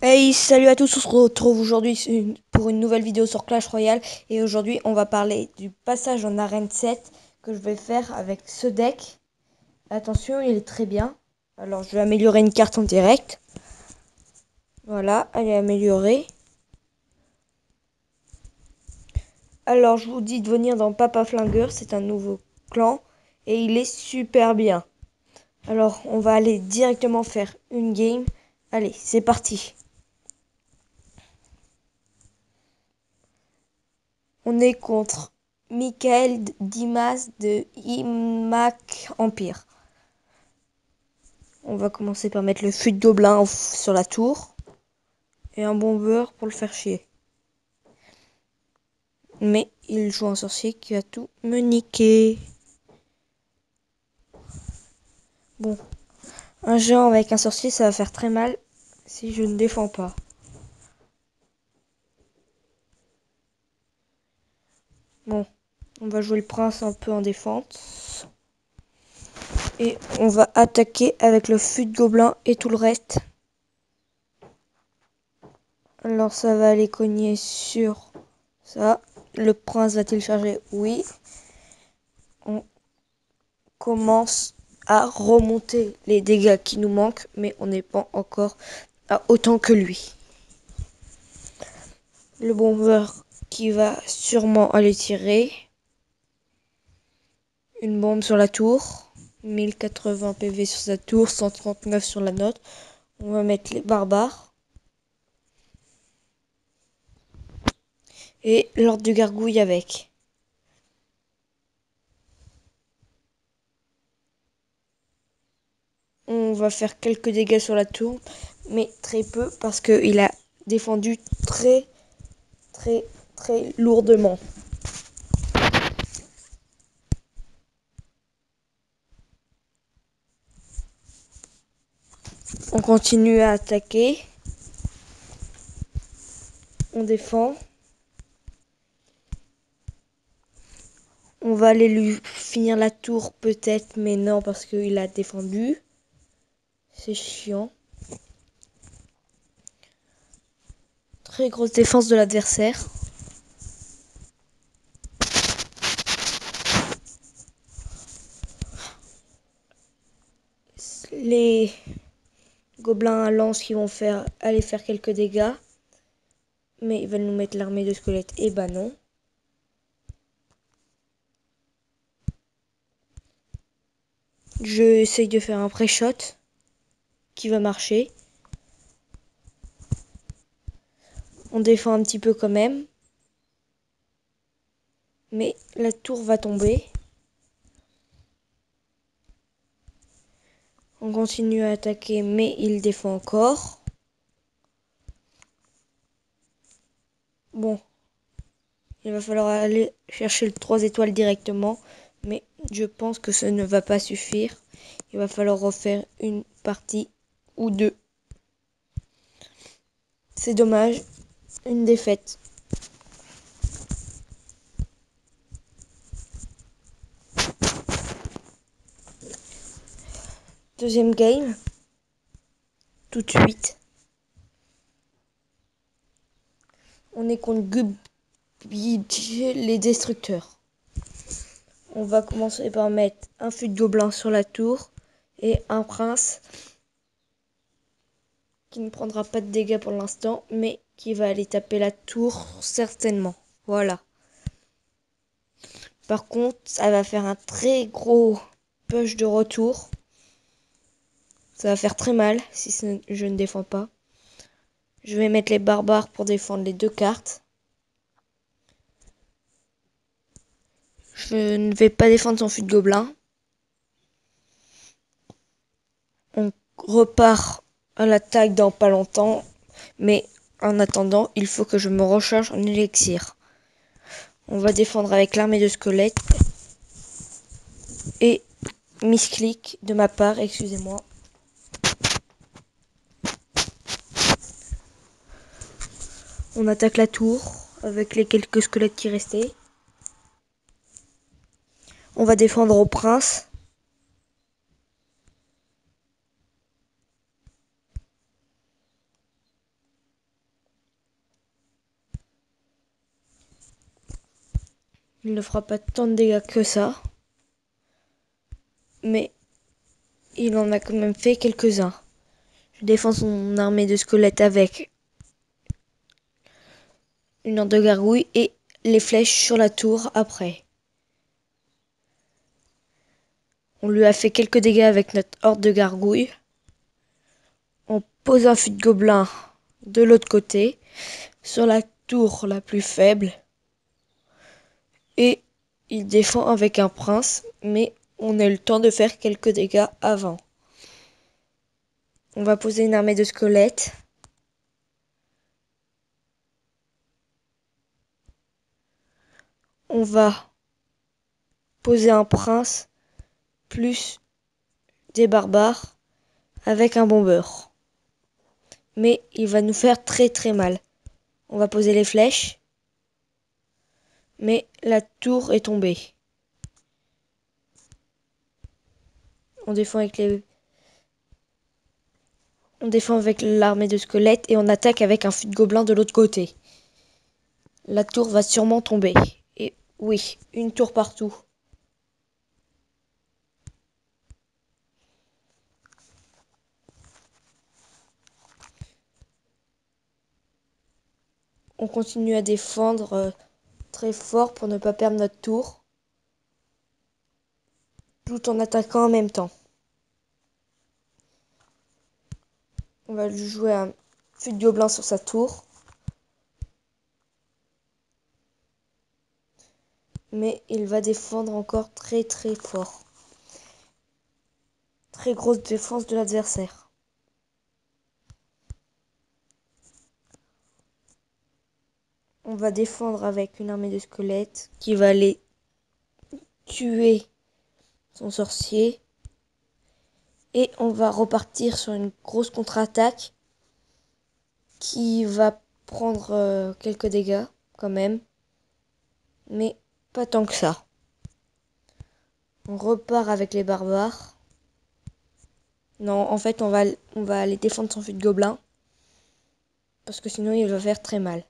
Hey, salut à tous, on se retrouve aujourd'hui pour une nouvelle vidéo sur Clash Royale. Et aujourd'hui, on va parler du passage en arène 7 que je vais faire avec ce deck. Attention, il est très bien. Alors, je vais améliorer une carte en direct. Voilà, elle est améliorée. Alors, je vous dis de venir dans Papa Flingueur, c'est un nouveau clan. Et il est super bien. Alors, on va aller directement faire une game. Allez, c'est parti. On est contre Michael Dimas de Imac Empire. On va commencer par mettre le fût de gobelin sur la tour. Et un bomber pour le faire chier. Mais il joue un sorcier qui va tout me niquer. Bon, un géant avec un sorcier, ça va faire très mal si je ne défends pas. Bon, on va jouer le prince un peu en défense. Et on va attaquer avec le fût de gobelin et tout le reste. Alors ça va aller cogner sur ça. Le prince va télécharger? Oui. On commence à remonter les dégâts qui nous manquent, mais on n'est pas encore à autant que lui. Le bomber qui va sûrement aller tirer. Une bombe sur la tour. 1080 PV sur sa tour, 139 sur la note. On va mettre les barbares. Et l'ordre du gargouille avec. On va faire quelques dégâts sur la tour, mais très peu parce qu'il a défendu très lourdement. On continue à attaquer. On défend. On va aller lui finir la tour peut-être, mais non parce qu'il a défendu. C'est chiant. Très grosse défense de l'adversaire. Les gobelins à lance qui vont aller faire quelques dégâts. Mais ils veulent nous mettre l'armée de squelettes. Et bah non. Je essaye de faire un pré-shot qui va marcher. On défend un petit peu quand même. Mais la tour va tomber. On continue à attaquer, mais il défend encore. Bon. Il va falloir aller chercher le 3 étoiles directement. Mais je pense que ça ne va pas suffire. Il va falloir refaire une partie ou deux. C'est dommage. Une défaite. Deuxième game. Tout de suite. On est contre Gubidge, les destructeurs. On va commencer par mettre un fût de gobelin sur la tour. Et un prince. Qui ne prendra pas de dégâts pour l'instant. Mais qui va aller taper la tour certainement. Voilà. Par contre, ça va faire un très gros push de retour. Ça va faire très mal si je ne défends pas. Je vais mettre les barbares pour défendre les deux cartes. Je ne vais pas défendre son fût de gobelin. On repart à l'attaque dans pas longtemps. Mais en attendant, il faut que je me recharge en élixir. On va défendre avec l'armée de squelettes. Et misclick de ma part, excusez-moi. On attaque la tour avec les quelques squelettes qui restaient. On va défendre au prince. Il ne fera pas tant de dégâts que ça. Mais il en a quand même fait quelques-uns. Je défends son armée de squelettes avec une horde de gargouilles et les flèches sur la tour après. On lui a fait quelques dégâts avec notre horde de gargouilles. On pose un fût de gobelins de l'autre côté, sur la tour la plus faible. Et il défend avec un prince, mais on a eu le temps de faire quelques dégâts avant. On va poser une armée de squelettes. On va poser un prince plus des barbares avec un bombeur. Mais il va nous faire très très mal. On va poser les flèches. Mais la tour est tombée. On défend avec l'armée de squelettes et on attaque avec un fût de gobelins de l'autre côté. La tour va sûrement tomber. Et oui, une tour partout. On continue à défendre très fort pour ne pas perdre notre tour. Tout en attaquant en même temps. On va lui jouer un fût de gobelins sur sa tour. Mais il va défendre encore très très fort. Très grosse défense de l'adversaire. On va défendre avec une armée de squelettes qui va aller tuer son sorcier. Et on va repartir sur une grosse contre-attaque qui va prendre quelques dégâts quand même. Mais pas tant que ça. On repart avec les barbares. Non, en fait, on va aller défendre son fût de gobelins. Parce que sinon, il va faire très mal.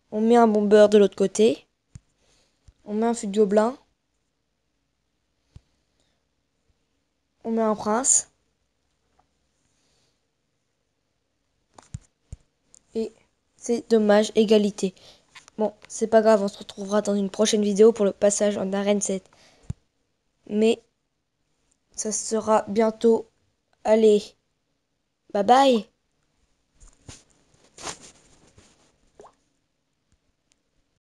On met un bombeur de l'autre côté. On met un fût de gobelins. On met un prince. Et c'est dommage, égalité. Bon, c'est pas grave, on se retrouvera dans une prochaine vidéo pour le passage en arène 7. Mais ça sera bientôt. Allez, bye bye!